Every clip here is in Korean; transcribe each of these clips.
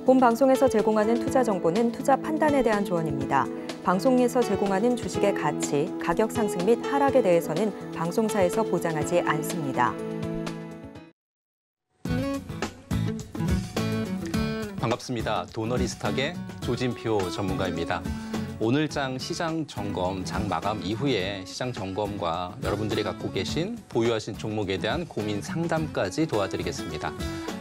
본 방송에서 제공하는 투자 정보는 투자 판단에 대한 조언입니다. 방송에서 제공하는 주식의 가치, 가격 상승 및 하락에 대해서는 방송사에서 보장하지 않습니다. 반갑습니다. 도너리스탁의 조진표 전문가입니다. 오늘장 시장 점검, 장 마감 이후에 시장 점검과 여러분들이 갖고 계신 보유하신 종목에 대한 고민 상담까지 도와드리겠습니다.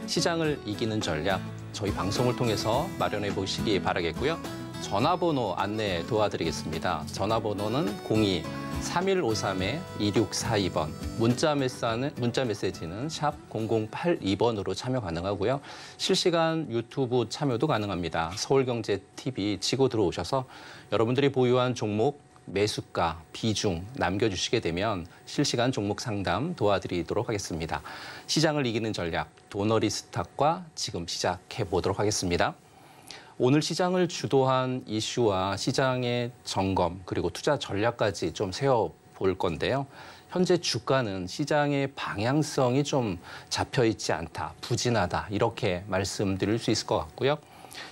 시장을 이기는 전략, 저희 방송을 통해서 마련해 보시기 바라겠고요. 전화번호 안내 도와드리겠습니다. 전화번호는 02-3153-2642번, 문자 메시지는 샵 0082번으로 참여 가능하고요. 실시간 유튜브 참여도 가능합니다. 서울경제TV 치고 들어오셔서 여러분들이 보유한 종목, 매수가, 비중 남겨주시게 되면 실시간 종목 상담 도와드리도록 하겠습니다. 시장을 이기는 전략, 도너리스탁과 지금 시작해 보도록 하겠습니다. 오늘 시장을 주도한 이슈와 시장의 점검 그리고 투자 전략까지 좀 세워볼 건데요. 현재 주가는 시장의 방향성이 좀 잡혀있지 않다, 부진하다 이렇게 말씀드릴 수 있을 것 같고요.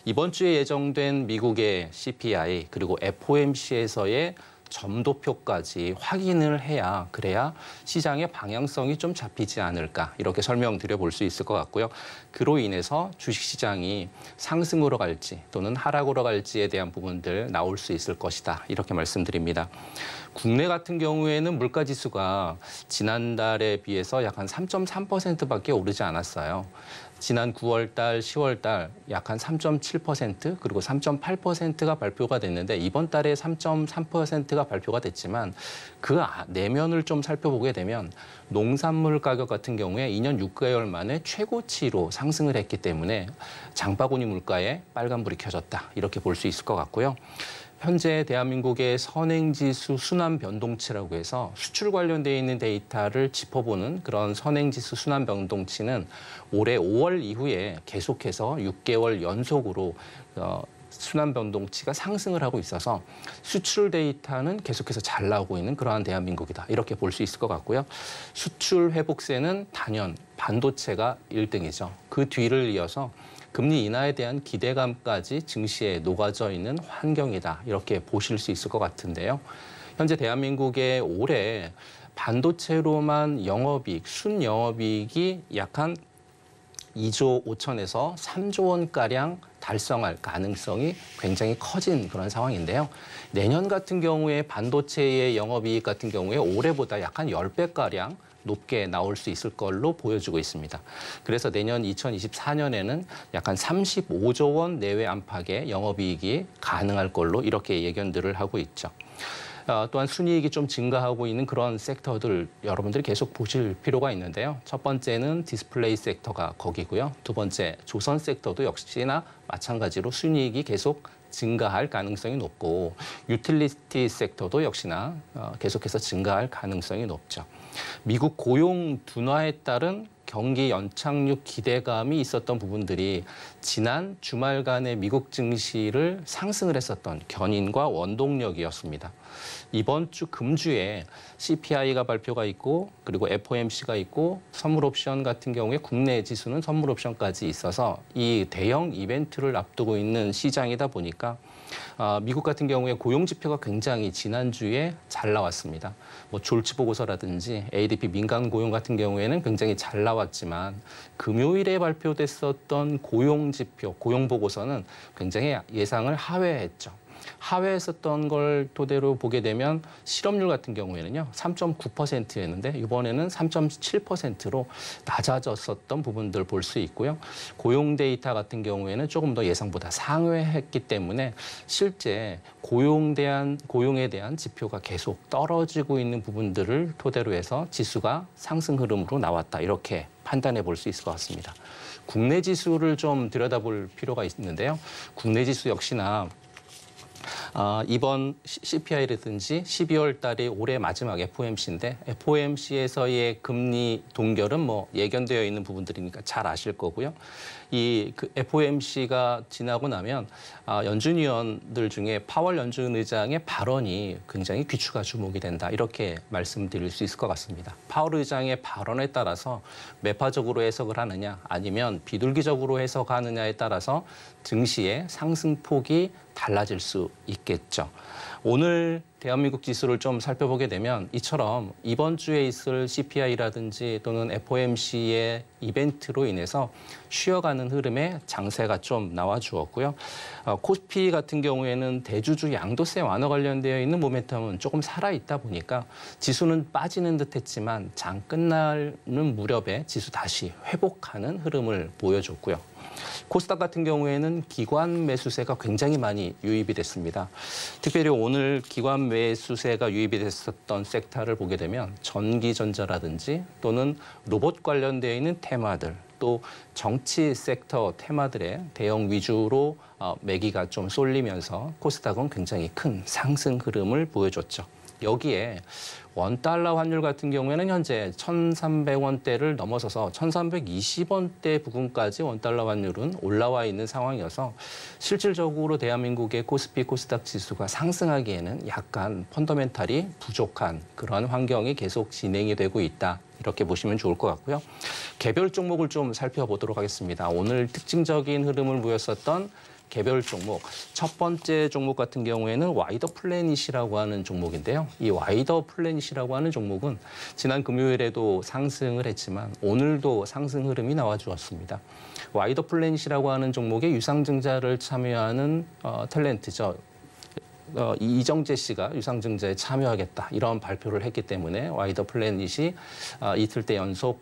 이번 주에 예정된 미국의 CPI 그리고 FOMC에서의 점도표까지 확인을 해야 그래야 시장의 방향성이 좀 잡히지 않을까 이렇게 설명드려 볼 수 있을 것 같고요. 그로 인해서 주식시장이 상승으로 갈지 또는 하락으로 갈지에 대한 부분들 나올 수 있을 것이다 이렇게 말씀드립니다. 국내 같은 경우에는 물가지수가 지난달에 비해서 약 한 3.3%밖에 오르지 않았어요. 지난 9월 달, 10월 달 약 한 3.7% 그리고 3.8%가 발표가 됐는데 이번 달에 3.3%가 발표가 됐지만 그 내면을 좀 살펴보게 되면 농산물 가격 같은 경우에 2년 6개월 만에 최고치로 상승을 했기 때문에 장바구니 물가에 빨간불이 켜졌다 이렇게 볼 수 있을 것 같고요. 현재 대한민국의 선행지수 순환 변동치라고 해서 수출 관련되어 있는 데이터를 짚어보는 그런 선행지수 순환 변동치는 올해 5월 이후에 계속해서 6개월 연속으로 순환 변동치가 상승을 하고 있어서 수출 데이터는 계속해서 잘 나오고 있는 그러한 대한민국이다. 이렇게 볼 수 있을 것 같고요. 수출 회복세는 단연 반도체가 1등이죠. 그 뒤를 이어서 금리 인하에 대한 기대감까지 증시에 녹아져 있는 환경이다. 이렇게 보실 수 있을 것 같은데요. 현재 대한민국의 올해 반도체로만 영업이익, 순영업이익이 약 한 2조 5천에서 3조 원가량 달성할 가능성이 굉장히 커진 그런 상황인데요. 내년 같은 경우에 반도체의 영업이익 같은 경우에 올해보다 약 한 10배가량 높게 나올 수 있을 걸로 보여지고 있습니다. 그래서 내년 2024년에는 약 한 35조 원 내외 안팎의 영업이익이 가능할 걸로 이렇게 예견들을 하고 있죠. 또한 순이익이 좀 증가하고 있는 그런 섹터들 여러분들이 계속 보실 필요가 있는데요. 첫 번째는 디스플레이 섹터가 거기고요. 두 번째 조선 섹터도 역시나 마찬가지로 순이익이 계속 증가할 가능성이 높고 유틸리티 섹터도 역시나 계속해서 증가할 가능성이 높죠. 미국 고용 둔화에 따른 경기 연착륙 기대감이 있었던 부분들이 지난 주말간의 미국 증시를 상승을 했었던 견인과 원동력이었습니다. 이번 주 금주에 CPI가 발표가 있고 그리고 FOMC가 있고 선물 옵션 같은 경우에 국내 지수는 선물 옵션까지 있어서 이 대형 이벤트를 앞두고 있는 시장이다 보니까 미국 같은 경우에 고용 지표가 굉장히 지난주에 잘 나왔습니다. 뭐 졸지 보고서라든지 ADP 민간 고용 같은 경우에는 굉장히 잘 나왔지만 금요일에 발표됐었던 고용 지표, 고용 보고서는 굉장히 예상을 하회했죠. 하회했었던 걸 토대로 보게 되면 실업률 같은 경우에는요 3.9%였는데 이번에는 3.7%로 낮아졌었던 부분들 볼 수 있고요. 고용 데이터 같은 경우에는 조금 더 예상보다 상회했기 때문에 실제 고용에 대한 지표가 계속 떨어지고 있는 부분들을 토대로 해서 지수가 상승 흐름으로 나왔다 이렇게 판단해 볼 수 있을 것 같습니다. 국내 지수를 좀 들여다볼 필요가 있는데요. 국내 지수 역시나 이번 CPI라든지 12월 달이 올해 마지막 FOMC인데 FOMC에서의 금리 동결은 뭐 예견되어 있는 부분들이니까 잘 아실 거고요. 그 FOMC가 지나고 나면 연준 위원들 중에 파월 연준 의장의 발언이 굉장히 귀추가 주목이 된다. 이렇게 말씀드릴 수 있을 것 같습니다. 파월 의장의 발언에 따라서 매파적으로 해석을 하느냐 아니면 비둘기적으로 해석하느냐에 따라서 증시의 상승폭이 달라질 수 있겠죠. 오늘 대한민국 지수를 좀 살펴보게 되면 이처럼 이번 주에 있을 CPI라든지 또는 FOMC의 이벤트로 인해서 쉬어가는 흐름의 장세가 좀 나와주었고요. 코스피 같은 경우에는 대주주 양도세 완화 관련되어 있는 모멘텀은 조금 살아있다 보니까 지수는 빠지는 듯했지만 장 끝나는 무렵에 지수 다시 회복하는 흐름을 보여줬고요. 코스닥 같은 경우에는 기관 매수세가 굉장히 많이 유입이 됐습니다. 특별히 오늘 기관 매수세가 유입이 됐었던 섹터를 보게 되면 전기전자라든지 또는 로봇 관련되어 있는 테마들 또 정치 섹터 테마들의 대형 위주로 매기가 좀 쏠리면서 코스닥은 굉장히 큰 상승 흐름을 보여줬죠. 여기에 원달러 환율 같은 경우에는 현재 1,300원대를 넘어서서 1,320원대 부근까지 원달러 환율은 올라와 있는 상황이어서 실질적으로 대한민국의 코스피 코스닥 지수가 상승하기에는 약간 펀더멘탈이 부족한 그런 환경이 계속 진행이 되고 있다. 이렇게 보시면 좋을 것 같고요. 개별 종목을 좀 살펴보도록 하겠습니다. 오늘 특징적인 흐름을 보였었던 개별 종목. 첫 번째 종목 같은 경우에는 와이더 플래닛이라고 하는 종목인데요. 이 와이더 플래닛이라고 하는 종목은 지난 금요일에도 상승을 했지만 오늘도 상승 흐름이 나와주었습니다. 와이더 플래닛이라고 하는 종목에 유상증자를 참여하는 탤런트죠. 이정재 씨가 유상증자에 참여하겠다 이런 발표를 했기 때문에 와이더 플래닛이 이틀째 연속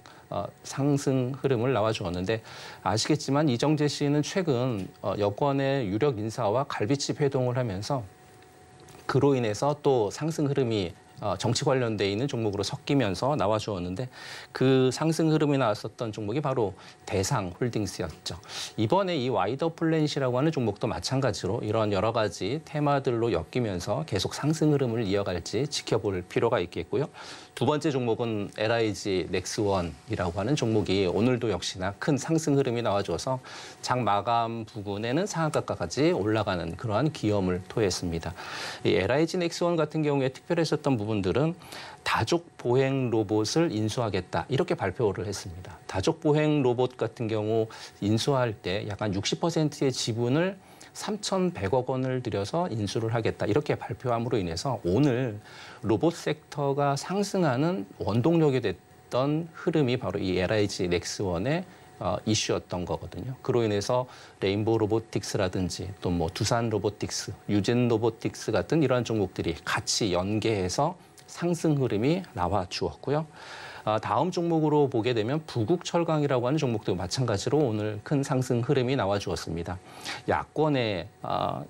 상승 흐름을 나와주었는데 아시겠지만 이정재 씨는 최근 여권의 유력 인사와 갈비집 회동을 하면서 그로 인해서 또 상승 흐름이 정치 관련돼 있는 종목으로 섞이면서 나와주었는데 그 상승 흐름이 나왔었던 종목이 바로 대상홀딩스였죠. 이번에 이 와이더 플래닛이라고 하는 종목도 마찬가지로 이런 여러 가지 테마들로 엮이면서 계속 상승 흐름을 이어갈지 지켜볼 필요가 있겠고요. 두 번째 종목은 LIG 넥스원이라고 하는 종목이 오늘도 역시나 큰 상승 흐름이 나와줘서 장 마감 부근에는 상한가까지 올라가는 그러한 기염을 토했습니다. 이 LIG 넥스원 같은 경우에 특별했었던 부분들은 다족 보행 로봇을 인수하겠다 이렇게 발표를 했습니다. 다족 보행 로봇 같은 경우 인수할 때 약간 60%의 지분을 3,100억 원을 들여서 인수를 하겠다 이렇게 발표함으로 인해서 오늘 로봇 섹터가 상승하는 원동력이 됐던 흐름이 바로 이 LIG 넥스원의 이슈였던 거거든요. 그로 인해서 레인보우 로보틱스라든지 또 뭐 두산 로보틱스, 유진 로보틱스 같은 이러한 종목들이 같이 연계해서 상승 흐름이 나와 주었고요. 다음 종목으로 보게 되면 부국철강이라고 하는 종목도 마찬가지로 오늘 큰 상승 흐름이 나와 주었습니다. 야권의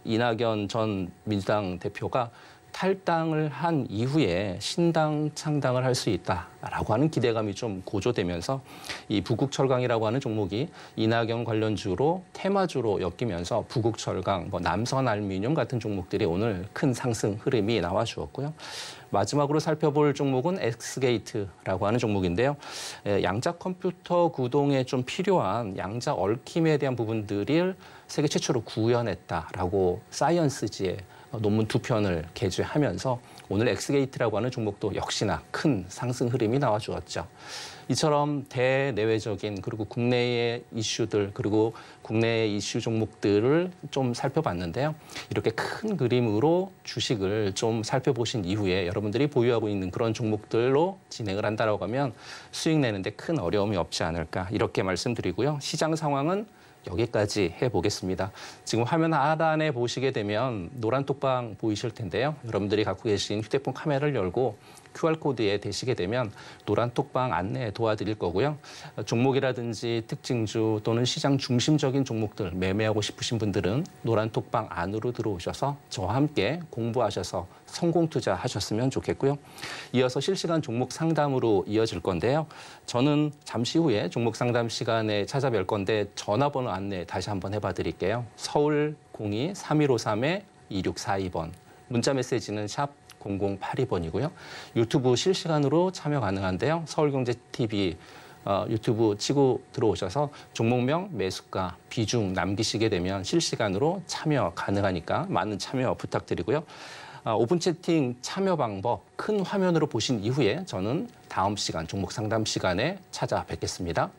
이낙연 전 민주당 대표가 탈당을 한 이후에 신당 창당을 할 수 있다라고 하는 기대감이 좀 고조되면서 이 부국철강이라고 하는 종목이 이낙연 관련주로 테마주로 엮이면서 부국철강, 남선알미늄 같은 종목들이 오늘 큰 상승 흐름이 나와 주었고요. 마지막으로 살펴볼 종목은 엑스게이트라고 하는 종목인데요. 양자 컴퓨터 구동에 좀 필요한 양자 얽힘에 대한 부분들을 세계 최초로 구현했다라고 사이언스지에 논문 2편을 게재하면서 오늘 엑스게이트라고 하는 종목도 역시나 큰 상승 흐름이 나와주었죠. 이처럼 대내외적인 그리고 국내의 이슈들 그리고 국내의 이슈 종목들을 좀 살펴봤는데요. 이렇게 큰 그림으로 주식을 좀 살펴보신 이후에 여러분들이 보유하고 있는 그런 종목들로 진행을 한다라고 하면 수익 내는데 큰 어려움이 없지 않을까 이렇게 말씀드리고요. 시장 상황은 여기까지 해보겠습니다. 지금 화면 하단에 보시게 되면 노란 톡방 보이실 텐데요. 여러분들이 갖고 계신 휴대폰 카메라를 열고 QR코드에 대시게 되면 노란 톡방 안내 도와드릴 거고요. 종목이라든지 특징주 또는 시장 중심적인 종목들 매매하고 싶으신 분들은 노란 톡방 안으로 들어오셔서 저와 함께 공부하셔서 성공 투자하셨으면 좋겠고요. 이어서 실시간 종목 상담으로 이어질 건데요. 저는 잠시 후에 종목 상담 시간에 찾아뵐 건데 전화번호 안내 다시 한번 해봐 드릴게요. 서울 02-3153 2642번, 문자 메시지는 샵 0082번이고요. 유튜브 실시간으로 참여 가능한데요. 서울경제TV 유튜브 치고 들어오셔서 종목명, 매수가, 비중 남기시게 되면 실시간으로 참여 가능하니까 많은 참여 부탁드리고요. 오픈 채팅 참여 방법 큰 화면으로 보신 이후에 저는 다음 시간 종목 상담 시간에 찾아뵙겠습니다.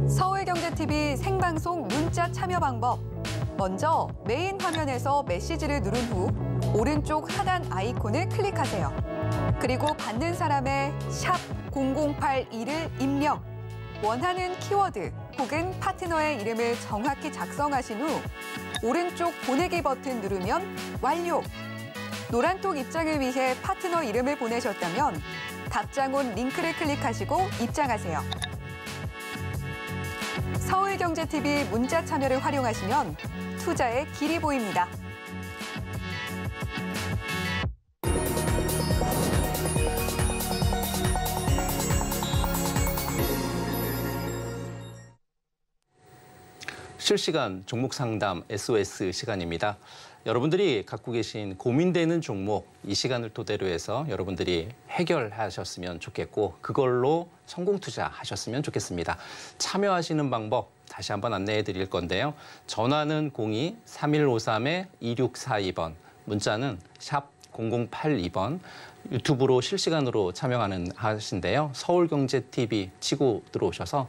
서울경제TV 생방송 문자 참여 방법. 먼저 메인 화면에서 메시지를 누른 후 오른쪽 하단 아이콘을 클릭하세요. 그리고 받는 사람의 샵 0082를 입력. 원하는 키워드 혹은 파트너의 이름을 정확히 작성하신 후 오른쪽 보내기 버튼 누르면 완료. 노란톡 입장을 위해 파트너 이름을 보내셨다면 답장온 링크를 클릭하시고 입장하세요. 서울경제TV 문자 참여를 활용하시면 투자의 길이 보입니다. 실시간 종목 상담 SOS 시간입니다. 여러분들이 갖고 계신 고민되는 종목 이 시간을 토대로 해서 여러분들이 해결하셨으면 좋겠고 그걸로 성공 투자하셨으면 좋겠습니다. 참여하시는 방법 다시 한번 안내해 드릴 건데요. 전화는 02-3153-2642번, 문자는 샵 0082번, 유튜브로 실시간으로 참여 가능하신데요. 서울경제TV 치고 들어오셔서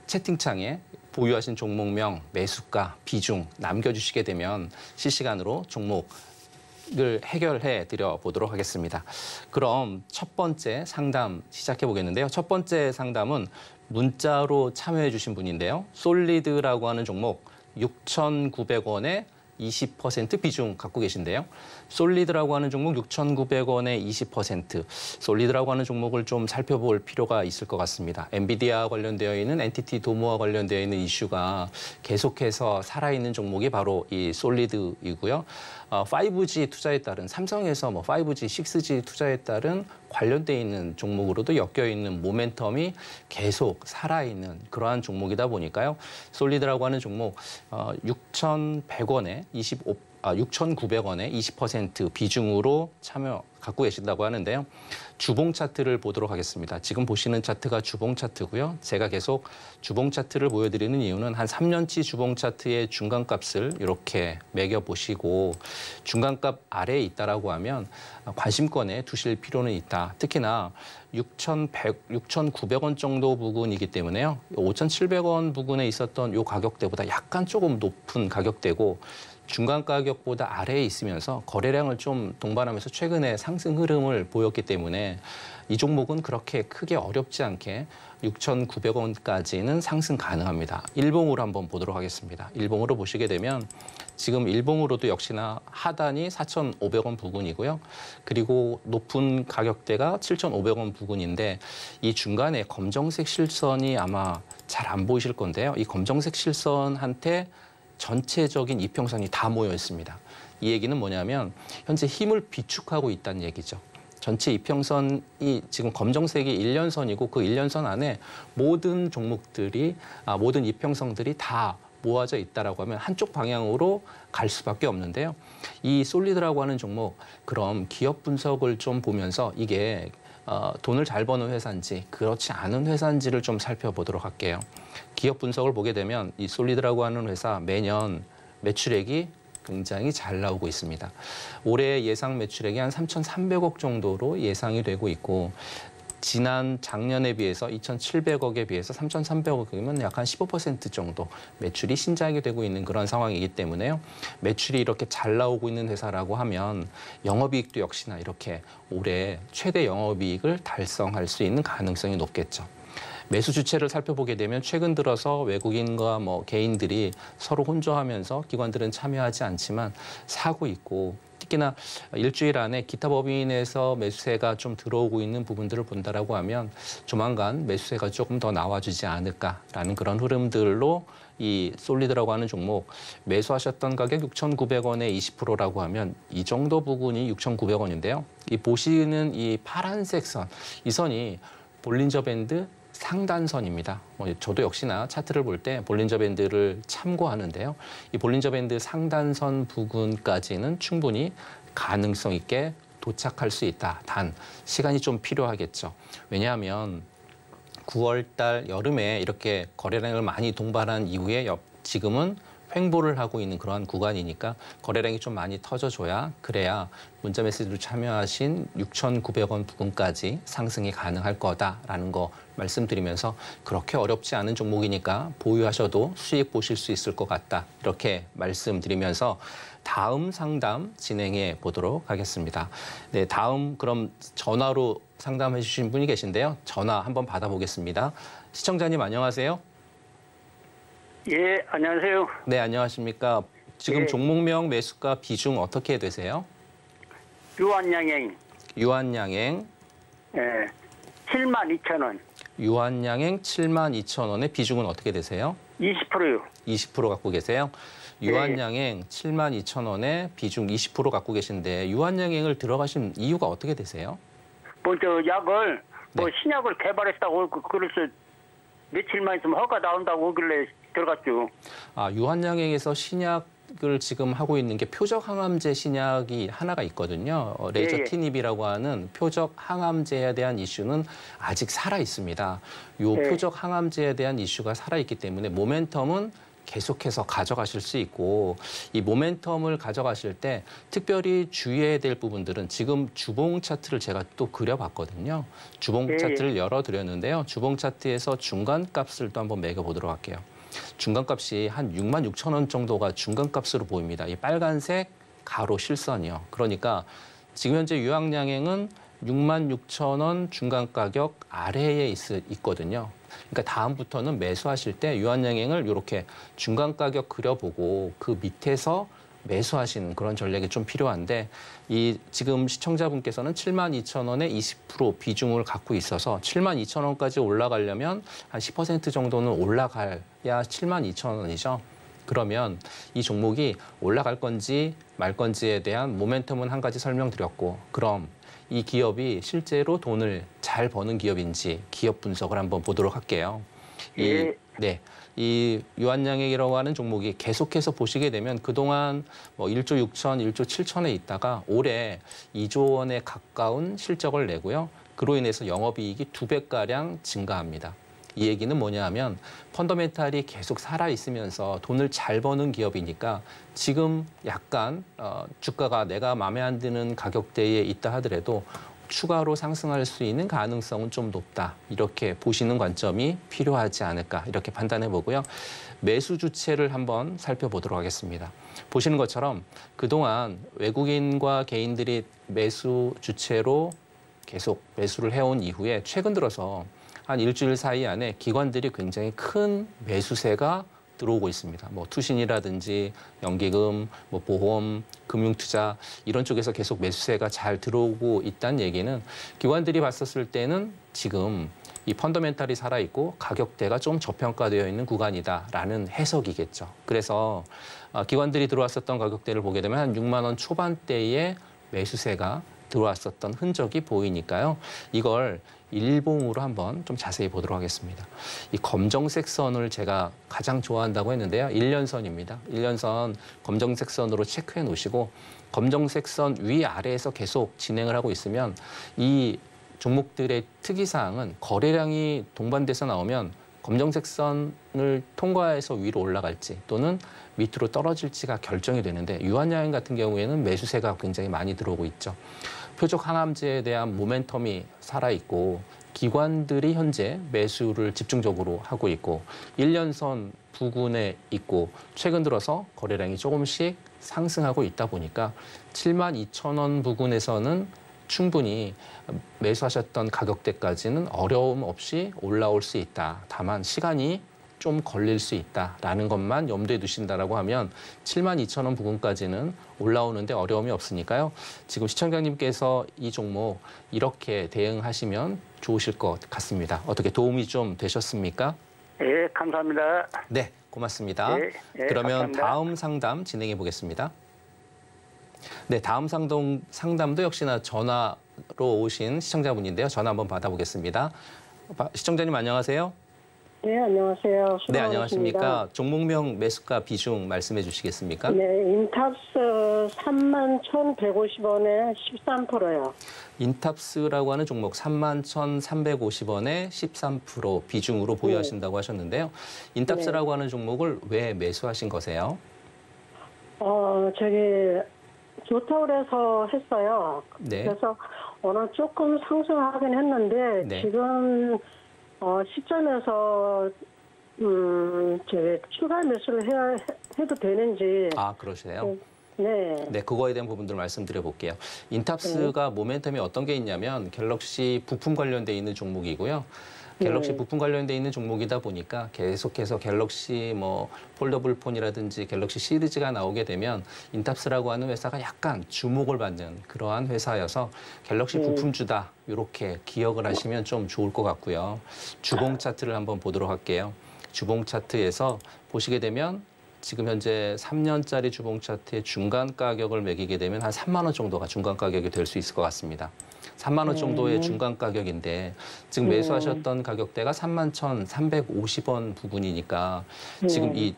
채팅창에 보유하신 종목명, 매수가, 비중 남겨주시게 되면 실시간으로 종목을 해결해 드려 보도록 하겠습니다. 그럼 첫 번째 상담 시작해 보겠는데요. 첫 번째 상담은 문자로 참여해 주신 분인데요. 솔리드라고 하는 종목 6,900원에 20% 비중 갖고 계신데요. 솔리드라고 하는 종목 6,900원에 20%. 솔리드라고 하는 종목을 좀 살펴볼 필요가 있을 것 같습니다. 엔비디아 관련되어 있는 NTT 도모와 관련되어 있는 이슈가 계속해서 살아있는 종목이 바로 이 솔리드이고요. 5G 투자에 따른 삼성에서 5G, 6G 투자에 따른 관련되어 있는 종목으로도 엮여 있는 모멘텀이 계속 살아있는 그러한 종목이다 보니까요. 솔리드라고 하는 종목 6,100원에 6,900원에 20% 비중으로 참여 갖고 계신다고 하는데요. 주봉 차트를 보도록 하겠습니다. 지금 보시는 차트가 주봉 차트고요. 제가 계속 주봉 차트를 보여드리는 이유는 한 3년치 주봉 차트의 중간값을 이렇게 매겨보시고 중간값 아래에 있다라고 하면 관심권에 두실 필요는 있다. 특히나 6,900원 정도 부근이기 때문에요. 5,700원 부근에 있었던 이 가격대보다 약간 조금 높은 가격대고 중간 가격보다 아래에 있으면서 거래량을 좀 동반하면서 최근에 상승 흐름을 보였기 때문에 이 종목은 그렇게 크게 어렵지 않게 6,900원까지는 상승 가능합니다. 일봉으로 한번 보도록 하겠습니다. 일봉으로 보시게 되면 지금 일봉으로도 역시나 하단이 4,500원 부근이고요. 그리고 높은 가격대가 7,500원 부근인데 이 중간에 검정색 실선이 아마 잘 안 보이실 건데요. 이 검정색 실선한테 전체적인 이평선이 다 모여 있습니다. 이 얘기는 뭐냐면 현재 힘을 비축하고 있다는 얘기죠. 전체 이평선이 지금 검정색이 1년선이고 그 1년선 안에 모든 종목들이, 모든 이평선들이 다 모아져 있다라고 하면 한쪽 방향으로 갈 수밖에 없는데요. 이 솔리드라고 하는 종목, 그럼 기업 분석을 좀 보면서 이게 돈을 잘 버는 회사인지 그렇지 않은 회사인지를 좀 살펴보도록 할게요. 기업 분석을 보게 되면 이 솔리드라고 하는 회사 매년 매출액이 굉장히 잘 나오고 있습니다. 올해 예상 매출액이 한 3,300억 정도로 예상이 되고 있고 작년에 비해서 2,700억에 비해서 3,300억이면 약 한 15% 정도 매출이 신장이 되고 있는 그런 상황이기 때문에요. 매출이 이렇게 잘 나오고 있는 회사라고 하면 영업이익도 역시나 이렇게 올해 최대 영업이익을 달성할 수 있는 가능성이 높겠죠. 매수 주체를 살펴보게 되면 최근 들어서 외국인과 개인들이 서로 혼조하면서 기관들은 참여하지 않지만 사고 있고 특히나 일주일 안에 기타 법인에서 매수세가 좀 들어오고 있는 부분들을 본다라고 하면 조만간 매수세가 조금 더 나와주지 않을까라는 그런 흐름들로 이 솔리드라고 하는 종목 매수하셨던 가격 6,900원에 20%라고 하면 이 정도 부분이 6,900원인데요. 이 보시는 이 파란색 선, 이 선이 볼린저 밴드 상단선입니다. 저도 역시나 차트를 볼 때 볼린저 밴드를 참고하는데요. 이 볼린저 밴드 상단선 부근까지는 충분히 가능성 있게 도착할 수 있다. 단 시간이 좀 필요하겠죠. 왜냐하면 9월 달 여름에 이렇게 거래량을 많이 동반한 이후에 지금은 횡보를 하고 있는 그러한 구간이니까 거래량이 좀 많이 터져줘야 그래야 문자 메시지로 참여하신 6,900원 부근까지 상승이 가능할 거다라는 거 말씀드리면서 그렇게 어렵지 않은 종목이니까 보유하셔도 수익 보실 수 있을 것 같다. 이렇게 말씀드리면서 다음 상담 진행해 보도록 하겠습니다. 네, 다음 그럼 전화로 상담해 주신 분이 계신데요. 전화 한번 받아보겠습니다. 시청자님 안녕하세요. 예, 안녕하세요. 네, 안녕하십니까. 지금 예. 종목명 매수가 비중 어떻게 되세요? 유한양행. 유한양행. 예, 72,000원. 유한양행 72,000원의 비중은 어떻게 되세요? 20%요. 20% 갖고 계세요? 유한양행 72,000원에 비중 20% 갖고 계신데 유한양행을 들어가신 이유가 어떻게 되세요? 약을 네. 신약을 개발했다고 그래서 며칠만 있으면 허가 나온다고 그길래 들어갔죠. 유한양행에서 신약을 지금 하고 있는 게 표적 항암제 신약이 하나가 있거든요. 레저티닙이라고 하는 표적 항암제에 대한 이슈는 아직 살아 있습니다. 요 표적 항암제에 대한 이슈가 살아 있기 때문에 모멘텀은 계속해서 가져가실 수 있고 이 모멘텀을 가져가실 때 특별히 주의해야 될 부분들은 지금 주봉 차트를 제가 또 그려봤거든요. 주봉 차트를 열어드렸는데요. 주봉 차트에서 중간값을 또 한번 매겨보도록 할게요. 중간값이 한 66,000원 정도가 중간값으로 보입니다. 이 빨간색 가로 실선이요. 그러니까 지금 현재 유한양행은 66,000원 중간 가격 아래에 있거든요. 그러니까 다음부터는 매수하실 때 유한양행을 이렇게 중간 가격 그려보고 그 밑에서 매수하시는 그런 전략이 좀 필요한데 이 지금 시청자분께서는 72,000원에 20% 비중을 갖고 있어서 72,000원까지 올라가려면 한 10% 정도는 올라가야 72,000원이죠. 그러면 이 종목이 올라갈 건지 말 건지에 대한 모멘텀은 한 가지 설명드렸고 그럼 이 기업이 실제로 돈을 잘 버는 기업인지 기업 분석을 한번 보도록 할게요. 이 유한양행이라고 하는 종목이 계속해서 보시게 되면 그동안 1조 6천, 1조 7천에 있다가 올해 2조 원에 가까운 실적을 내고요. 그로 인해서 영업이익이 2배가량 증가합니다. 이 얘기는 뭐냐 하면 펀더멘탈이 계속 살아있으면서 돈을 잘 버는 기업이니까 지금 약간 주가가 내가 마음에 안 드는 가격대에 있다 하더라도 추가로 상승할 수 있는 가능성은 좀 높다. 이렇게 보시는 관점이 필요하지 않을까 이렇게 판단해 보고요. 매수 주체를 한번 살펴보도록 하겠습니다. 보시는 것처럼 그동안 외국인과 개인들이 매수 주체로 계속 매수를 해온 이후에 최근 들어서 한 일주일 사이 안에 기관들이 굉장히 큰 매수세가 들어오고 있습니다. 투신이라든지 연기금, 보험, 금융투자 이런 쪽에서 계속 매수세가 잘 들어오고 있다는 얘기는 기관들이 봤었을 때는 지금 이 펀더멘탈이 살아있고 가격대가 좀 저평가되어 있는 구간이다라는 해석이겠죠. 그래서 기관들이 들어왔었던 가격대를 보게 되면 한 6만 원 초반대의 매수세가 들어왔었던 흔적이 보이니까요. 이걸 일봉으로 한번 좀 자세히 보도록 하겠습니다. 이 검정색 선을 제가 가장 좋아한다고 했는데요. 1년선입니다. 1년선 검정색 선으로 체크해 놓으시고 검정색 선 위아래에서 계속 진행을 하고 있으면 이 종목들의 특이사항은 거래량이 동반돼서 나오면 검정색 선을 통과해서 위로 올라갈지 또는 밑으로 떨어질지가 결정이 되는데 유한양행 같은 경우에는 매수세가 굉장히 많이 들어오고 있죠. 표적 항암제에 대한 모멘텀이 살아있고 기관들이 현재 매수를 집중적으로 하고 있고 1년선 부근에 있고 최근 들어서 거래량이 조금씩 상승하고 있다 보니까 72,000원 부근에서는 충분히 매수하셨던 가격대까지는 어려움 없이 올라올 수 있다. 다만 시간이 좀 걸릴 수 있다라는 것만 염두에 두신다라고 하면 72,000원 부근까지는 올라오는데 어려움이 없으니까요. 지금 시청자님께서 이 종목 이렇게 대응하시면 좋으실 것 같습니다. 어떻게 도움이 좀 되셨습니까? 예, 감사합니다. 네, 고맙습니다. 예, 그러면 감사합니다. 다음 상담 진행해 보겠습니다. 네, 다음 상담도 역시나 전화로 오신 시청자분인데요. 전화 한번 받아보겠습니다. 시청자님 안녕하세요. 네, 안녕하세요. 네, 안녕하십니까. 종목명, 매수가, 비중 말씀해 주시겠습니까? 네, 인탑스 31,150원에 13%요. 인탑스라고 하는 종목 31,350원에 13% 비중으로 보유하신다고 하셨는데요. 인탑스라고 하는 종목을 왜 매수하신 거세요? 저기 좋다고 그래서 했어요. 네. 그래서 오늘 조금 상승하긴 했는데 네. 지금 시점에서 저기 추가 매수를 해도 되는지. 아, 그러세요? 네. 네, 그거에 대한 부분들 말씀드려 볼게요. 인탑스가 모멘텀이 어떤 게 있냐면 갤럭시 부품 관련돼 있는 종목이고요. 갤럭시 부품 관련돼 있는 종목이다 보니까 계속해서 갤럭시 뭐 폴더블 폰이라든지 갤럭시 시리즈가 나오게 되면 인탑스라고 하는 회사가 약간 주목을 받는 그러한 회사여서 갤럭시 부품주다 이렇게 기억을 하시면 좀 좋을 것 같고요. 주봉 차트를 한번 보도록 할게요. 주봉 차트에서 보시게 되면 지금 현재 3년짜리 주봉 차트의 중간 가격을 매기게 되면 한 3만 원 정도가 중간 가격이 될 수 있을 것 같습니다. 3만 원 정도의 중간 가격인데 지금 매수하셨던 가격대가 31,350원 부근이니까 지금 이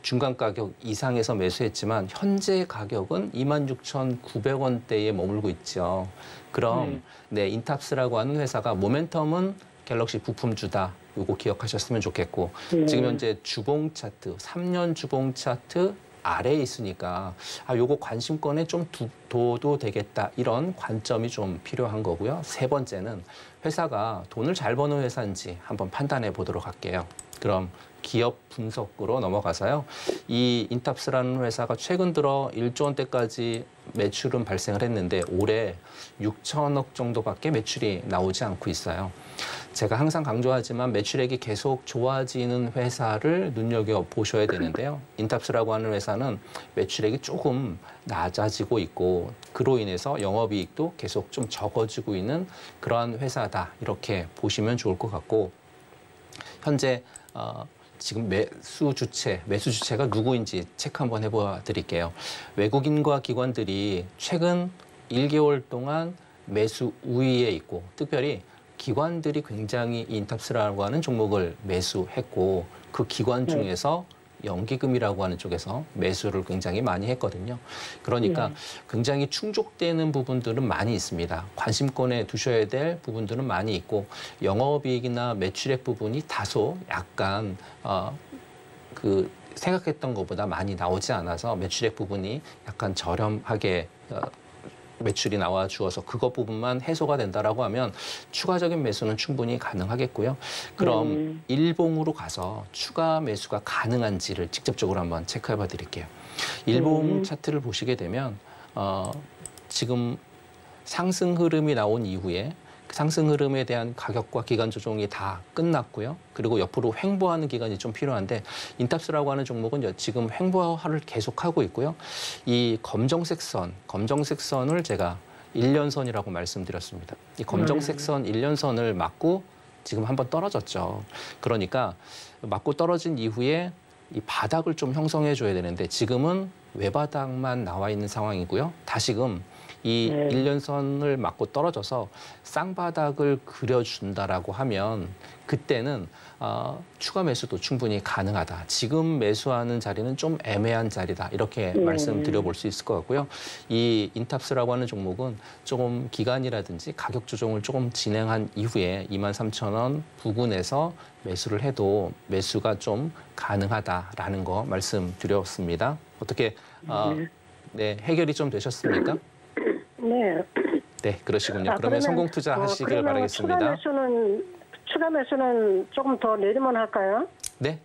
중간 가격 이상에서 매수했지만 현재 가격은 26,900원대에 머물고 있죠. 그럼 네, 인탑스라고 하는 회사가 모멘텀은 갤럭시 부품주다. 요거 기억하셨으면 좋겠고 지금 현재 주봉 차트, 3년 주봉 차트 아래에 있으니까 요거 관심권에 좀 둬도 되겠다 이런 관점이 좀 필요한 거고요. 세 번째는 회사가 돈을 잘 버는 회사인지 한번 판단해 보도록 할게요. 그럼 기업 분석으로 넘어가서요. 이 인탑스라는 회사가 최근 들어 1조 원대까지 매출은 발생을 했는데 올해 6천억 정도밖에 매출이 나오지 않고 있어요. 제가 항상 강조하지만 매출액이 계속 좋아지는 회사를 눈여겨보셔야 되는데요. 인탑스라고 하는 회사는 매출액이 조금 낮아지고 있고 그로 인해서 영업이익도 계속 좀 적어지고 있는 그러한 회사다. 이렇게 보시면 좋을 것 같고 현재 지금 매수 주체가 누구인지 체크 한번 해봐 드릴게요. 외국인과 기관들이 최근 1개월 동안 매수 우위에 있고 특별히 기관들이 굉장히 인탑스라고 하는 종목을 매수했고 그 기관 중에서 연기금이라고 하는 쪽에서 매수를 굉장히 많이 했거든요. 그러니까 굉장히 충족되는 부분들은 많이 있습니다. 관심권에 두셔야 될 부분들은 많이 있고 영업이익이나 매출액 부분이 다소 약간 그 생각했던 것보다 많이 나오지 않아서 매출액 부분이 약간 저렴하게 매출이 나와 주어서 그것 부분만 해소가 된다라고 하면 추가적인 매수는 충분히 가능하겠고요. 그럼 일봉으로 가서 추가 매수가 가능한지를 직접적으로 한번 체크해 봐 드릴게요. 일봉 차트를 보시게 되면 지금 상승 흐름이 나온 이후에 그 상승 흐름에 대한 가격과 기간 조정이 다 끝났고요. 그리고 옆으로 횡보하는 기간이 좀 필요한데 인탑스라고 하는 종목은 지금 횡보화를 계속하고 있고요. 이 검정색 선을 제가 1년선이라고 말씀드렸습니다. 이 검정색 선 1년선을 맞고 지금 한번 떨어졌죠. 그러니까 맞고 떨어진 이후에 이 바닥을 좀 형성해 줘야 되는데 지금은 외바닥만 나와 있는 상황이고요. 다시금 이 일련선을 맞고 떨어져서 쌍바닥을 그려준다라고 하면 그때는 추가 매수도 충분히 가능하다. 지금 매수하는 자리는 좀 애매한 자리다. 이렇게 말씀드려볼 수 있을 것 같고요. 이 인탑스라고 하는 종목은 조금 기간이라든지 가격 조정을 조금 진행한 이후에 23,000원 부근에서 매수를 해도 매수가 좀 가능하다라는 거 말씀드렸습니다. 어떻게 네, 해결이 좀 되셨습니까? 네. 네, 그러시군요. 그러면 성공 투자하시길 바라겠습니다. 추가 매수는 조금 더 내리면 할까요? 네.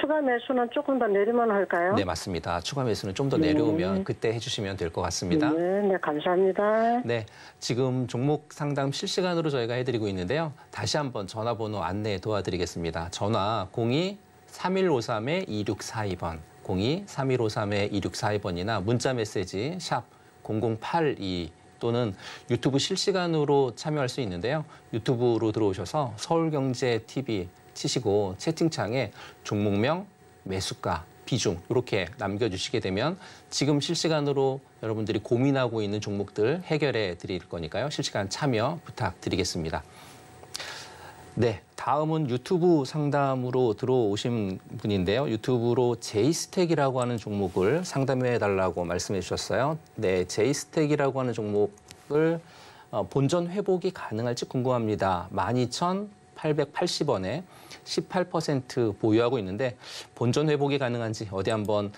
추가 매수는 조금 더 내리면 할까요? 네, 맞습니다. 추가 매수는 좀 더 내려오면 그때 해주시면 될 것 같습니다. 네, 감사합니다. 네, 지금 종목 상담 실시간으로 저희가 해드리고 있는데요. 다시 한번 전화번호 안내 도와드리겠습니다. 전화 02-3153-2642번, 02-3153-2642번이나 문자 메시지 샵 0082 또는 유튜브 실시간으로 참여할 수 있는데요. 유튜브로 들어오셔서 서울경제TV 치시고 채팅창에 종목명, 매수가, 비중 이렇게 남겨주시게 되면 지금 실시간으로 여러분들이 고민하고 있는 종목들 해결해 드릴 거니까요. 실시간 참여 부탁드리겠습니다. 네, 다음은 유튜브 상담으로 들어오신 분인데요. 유튜브로 제이스택이라고 하는 종목을 상담해 달라고 말씀해 주셨어요. 네, 제이스택이라고 하는 종목을 본전 회복이 가능할지 궁금합니다. 12,880원에 18% 보유하고 있는데 본전 회복이 가능한지 어디 한번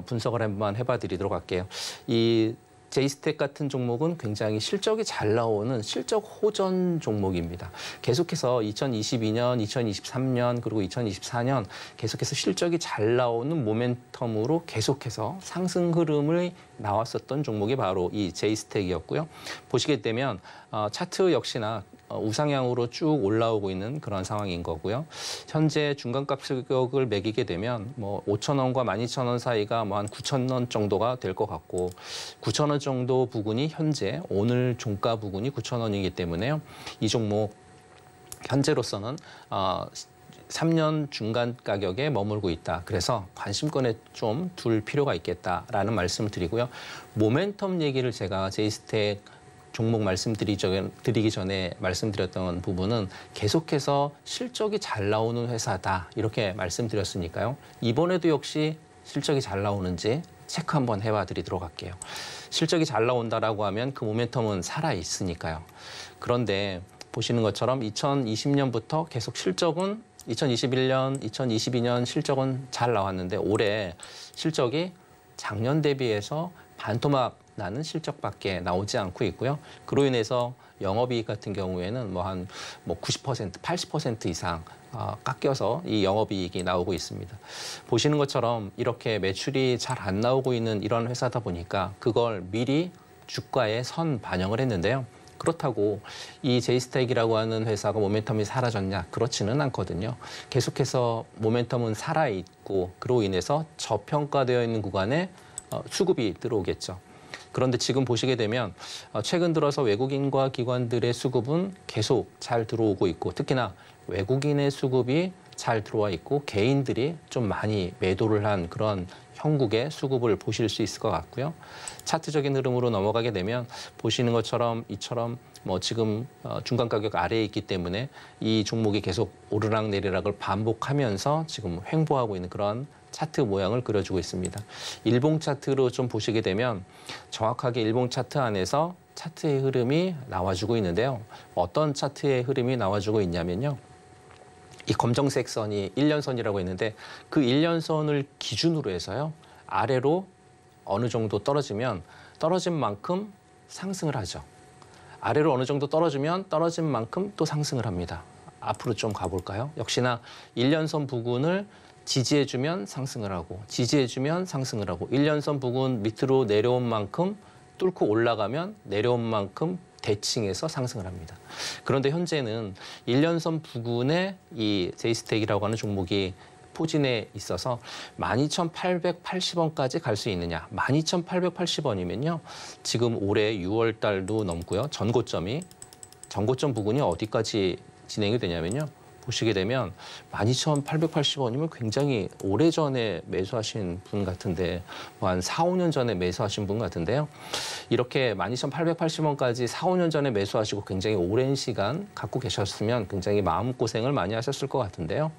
분석을 한번 해봐 드리도록 할게요. 이 제이스택 같은 종목은 굉장히 실적이 잘 나오는 실적 호전 종목입니다. 계속해서 2022년, 2023년 그리고 2024년 계속해서 실적이 잘 나오는 모멘텀으로 계속해서 상승 흐름을 나왔었던 종목이 바로 이 제이스택이었고요. 보시게 되면 차트 역시나 우상향으로 쭉 올라오고 있는 그런 상황인 거고요. 현재 중간값 가격을 매기게 되면 뭐 5,000원과 12,000원 사이가 뭐 한 9,000원 정도가 될 것 같고 9,000원 정도 부근이 현재 오늘 종가 부근이 9,000원이기 때문에요. 이 종목 현재로서는 3년 중간 가격에 머물고 있다. 그래서 관심권에 좀 둘 필요가 있겠다라는 말씀을 드리고요. 모멘텀 얘기를 제가 제이스택 종목 말씀드리기 전에 말씀드렸던 부분은 계속해서 실적이 잘 나오는 회사다 이렇게 말씀드렸으니까요. 이번에도 역시 실적이 잘 나오는지 체크 한번 해봐 드리도록 할게요. 실적이 잘 나온다라고 하면 그 모멘텀은 살아있으니까요. 그런데 보시는 것처럼 2020년부터 계속 실적은 2021년, 2022년 실적은 잘 나왔는데 올해 실적이 작년 대비해서 반토막 나는 실적밖에 나오지 않고 있고요. 그로 인해서 영업이익 같은 경우에는 뭐 한 90%, 80% 이상 깎여서 이 영업이익이 나오고 있습니다. 보시는 것처럼 이렇게 매출이 잘 안 나오고 있는 이런 회사다 보니까 그걸 미리 주가에 선 반영을 했는데요. 그렇다고 이 제이스택이라고 하는 회사가 모멘텀이 사라졌냐? 그렇지는 않거든요. 계속해서 모멘텀은 살아있고 그로 인해서 저평가되어 있는 구간에 수급이 들어오겠죠. 그런데 지금 보시게 되면 최근 들어서 외국인과 기관들의 수급은 계속 잘 들어오고 있고 특히나 외국인의 수급이 잘 들어와 있고 개인들이 좀 많이 매도를 한 그런 형국의 수급을 보실 수 있을 것 같고요. 차트적인 흐름으로 넘어가게 되면 보시는 것처럼 이처럼 뭐 지금 중간 가격 아래에 있기 때문에 이 종목이 계속 오르락 내리락을 반복하면서 지금 횡보하고 있는 그런 차트 모양을 그려주고 있습니다. 일봉 차트로 좀 보시게 되면 정확하게 일봉 차트 안에서 차트의 흐름이 나와주고 있는데요. 어떤 차트의 흐름이 나와주고 있냐면요. 이 검정색 선이 1년선이라고 했는데 그 1년선을 기준으로 해서요. 아래로 어느 정도 떨어지면 떨어진 만큼 상승을 하죠. 아래로 어느 정도 떨어지면 떨어진 만큼 또 상승을 합니다. 앞으로 좀 가볼까요? 역시나 1년선 부근을 지지해주면 상승을 하고 지지해주면 상승을 하고 1년선 부근 밑으로 내려온 만큼 뚫고 올라가면 내려온 만큼 대칭해서 상승을 합니다. 그런데 현재는 1년선 부근에 이 제이스택이라고 하는 종목이 포진해 있어서 12,880원까지 갈 수 있느냐. 12,880원이면요. 지금 올해 6월 달도 넘고요. 전고점 부근이 어디까지 진행이 되냐면요. 보시게 되면 12,880원이면 굉장히 오래전에 매수하신 분 같은데 한 4, 5년 전에 매수하신 분 같은데요. 이렇게 12,880원까지 4, 5년 전에 매수하시고 굉장히 오랜 시간 갖고 계셨으면 굉장히 마음고생을 많이 하셨을 것 같은데요.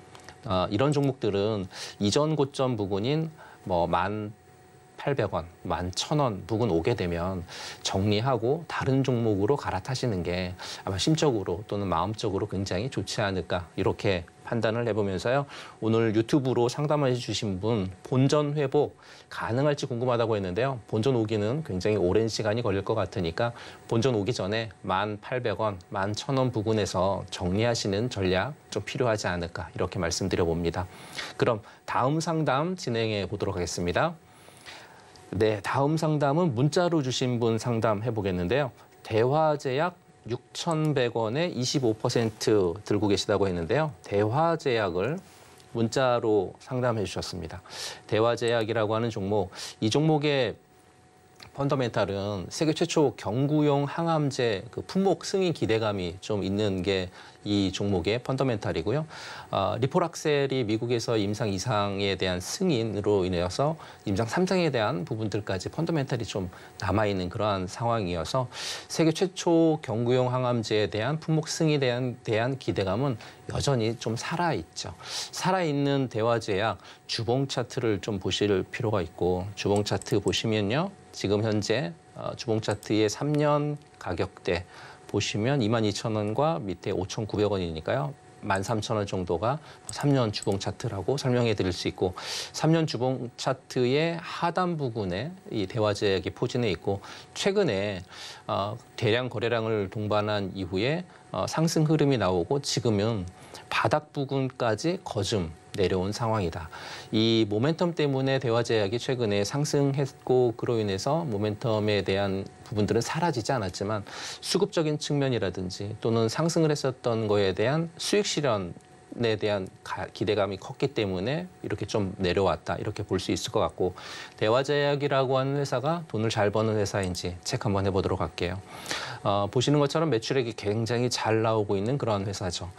이런 종목들은 이전 고점 부근인 뭐 1,800원, 11,000원 부근 오게 되면 정리하고 다른 종목으로 갈아타시는 게 아마 심적으로 또는 마음적으로 굉장히 좋지 않을까 이렇게 판단을 해보면서요. 오늘 유튜브로 상담해 주신 분 본전 회복 가능할지 궁금하다고 했는데요. 본전 오기는 굉장히 오랜 시간이 걸릴 것 같으니까 본전 오기 전에 1,800원, 11,000원 부근에서 정리하시는 전략 좀 필요하지 않을까 이렇게 말씀드려봅니다. 그럼 다음 상담 진행해 보도록 하겠습니다. 네, 다음 상담은 문자로 주신 분 상담해 보겠는데요. 대화제약 6,100원에 25% 들고 계시다고 했는데요. 대화제약을 문자로 상담해 주셨습니다. 대화제약이라고 하는 종목, 이 종목의 펀더멘탈은 세계 최초 경구용 항암제 그 품목 승인 기대감이 좀 있는 게 이 종목의 펀더멘탈이고요. 리포락셀이 미국에서 임상 2상에 대한 승인으로 인해서 임상 3상에 대한 부분들까지 펀더멘탈이 좀 남아있는 그러한 상황이어서 세계 최초 경구용 항암제에 대한 품목 승인에 대한 기대감은 여전히 좀 살아있죠. 살아있는 대화제약 주봉 차트를 좀 보실 필요가 있고 주봉 차트 보시면요. 지금 현재 주봉 차트의 3년 가격대 보시면 22,000원과 밑에 5,900원이니까요. 13,000원 정도가 3년 주봉 차트라고 설명해 드릴 수 있고 3년 주봉 차트의 하단 부분에 이 대화제약이 포진해 있고 최근에 대량 거래량을 동반한 이후에 상승 흐름이 나오고 지금은 바닥 부근까지 거즘 내려온 상황이다. 이 모멘텀 때문에 대화제약이 최근에 상승했고 그로 인해서 모멘텀에 대한 부분들은 사라지지 않았지만 수급적인 측면이라든지 또는 상승을 했었던 거에 대한 수익 실현에 대한 기대감이 컸기 때문에 이렇게 좀 내려왔다. 이렇게 볼 수 있을 것 같고 대화제약이라고 하는 회사가 돈을 잘 버는 회사인지 체크 한번 해보도록 할게요. 보시는 것처럼 매출액이 굉장히 잘 나오고 있는 그런 회사죠.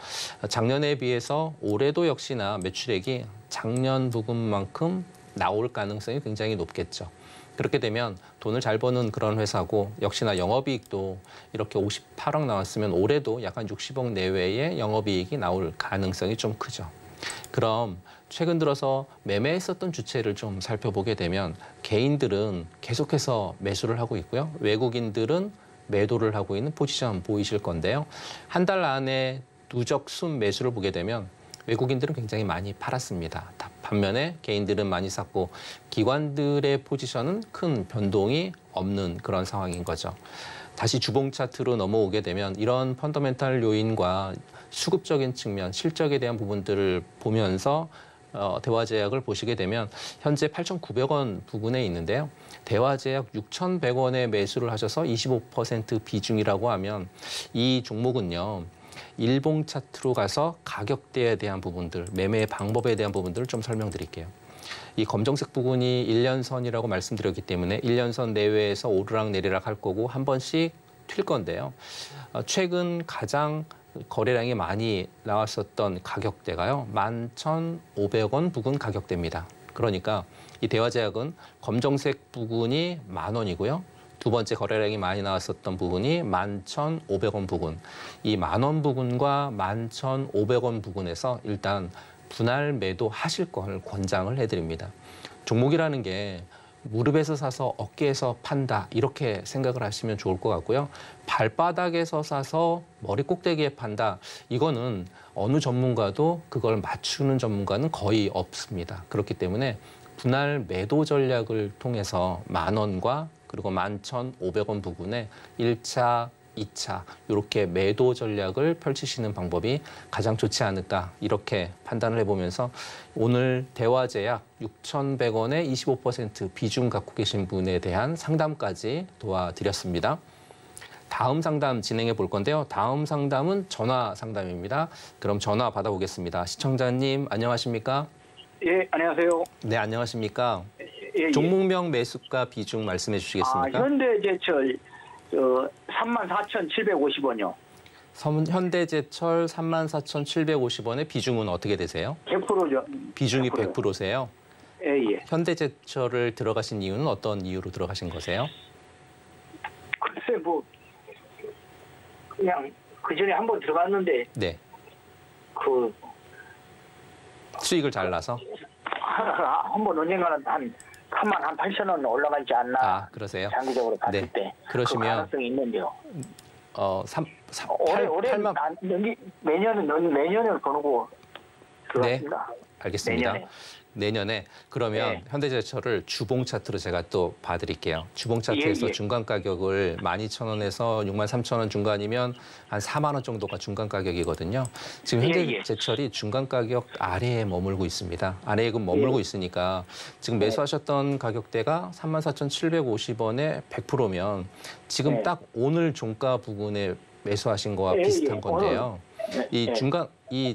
작년에 비해서 올해도 역시나 매출액이 작년 부분만큼 나올 가능성이 굉장히 높겠죠. 그렇게 되면 돈을 잘 버는 그런 회사고 역시나 영업이익도 이렇게 58억 나왔으면 올해도 약간 60억 내외의 영업이익이 나올 가능성이 좀 크죠. 그럼 최근 들어서 매매했었던 주체를 좀 살펴보게 되면 개인들은 계속해서 매수를 하고 있고요. 외국인들은 매도를 하고 있는 포지션 보이실 건데요. 한 달 안에 누적 순 매수를 보게 되면 외국인들은 굉장히 많이 팔았습니다. 반면에 개인들은 많이 샀고 기관들의 포지션은 큰 변동이 없는 그런 상황인 거죠. 다시 주봉 차트로 넘어오게 되면 이런 펀더멘탈 요인과 수급적인 측면, 실적에 대한 부분들을 보면서 대화제약을 보시게 되면 현재 8,900원 부근에 있는데요. 대화제약 6,100원에 매수를 하셔서 25% 비중이라고 하면 이 종목은요. 일봉 차트로 가서 가격대에 대한 부분들, 매매 방법에 대한 부분들을 좀 설명드릴게요. 이 검정색 부분이 1년선이라고 말씀드렸기 때문에 1년선 내외에서 오르락내리락 할 거고 한 번씩 튈 건데요. 최근 가장 거래량이 많이 나왔었던 가격대가요. 11,500원 부근 가격대입니다. 그러니까 이 대화제약은 검정색 부근이 10,000원이고요. 두 번째 거래량이 많이 나왔었던 부분이 11,500원 부근. 이 10,000원 부근과 11,500원 부근에서 일단 분할 매도 하실 걸 권장을 해드립니다. 종목이라는 게 무릎에서 사서 어깨에서 판다 이렇게 생각을 하시면 좋을 것 같고요. 발바닥에서 사서 머리 꼭대기에 판다. 이거는 어느 전문가도 그걸 맞추는 전문가는 거의 없습니다. 그렇기 때문에 분할 매도 전략을 통해서 10,000원과 그리고 11,500원 부근에 1차, 2차 이렇게 매도 전략을 펼치시는 방법이 가장 좋지 않을까 이렇게 판단을 해보면서 오늘 대화제약 6,100원에 25% 비중 갖고 계신 분에 대한 상담까지 도와드렸습니다. 다음 상담 진행해 볼 건데요. 다음 상담은 전화 상담입니다. 그럼 전화 받아보겠습니다. 시청자님 안녕하십니까? 예, 안녕하세요. 네, 안녕하십니까? 예. 종목명 매수가 비중 말씀해 주시겠습니까? 현대제철 34,750원이요. 현대제철 34,750원의 비중은 어떻게 되세요? 100%죠. 비중이 100%세요? 예. 현대제철을 들어가신 이유는 어떤 이유로 들어가신 거세요? 글쎄 뭐 그냥 그 전에 한번 들어갔는데 네. 그 수익을 잘 나서? 한번 언젠가는 한 38,000원 올라가지 않나. 아, 그러세요? 장기적으로 봤을 네. 때. 그러시면 그 가능성이 있는데요. 올해 팔만 매년을 거두고 들어갔습니다. 알겠습니다. 내년에 그러면 네. 현대제철을 주봉 차트로 제가 또 봐드릴게요. 주봉 차트에서 예. 중간 가격을 12,000원에서 63,000원 중간이면 한 4만 원 정도가 중간 가격이거든요. 지금 현대제철이 중간 가격 아래에 머물고 있습니다. 아래에 머물고 있으니까 지금 매수하셨던 가격대가 34,750원에 100%면 지금 딱 오늘 종가 부근에 매수하신 거와 비슷한 건데요.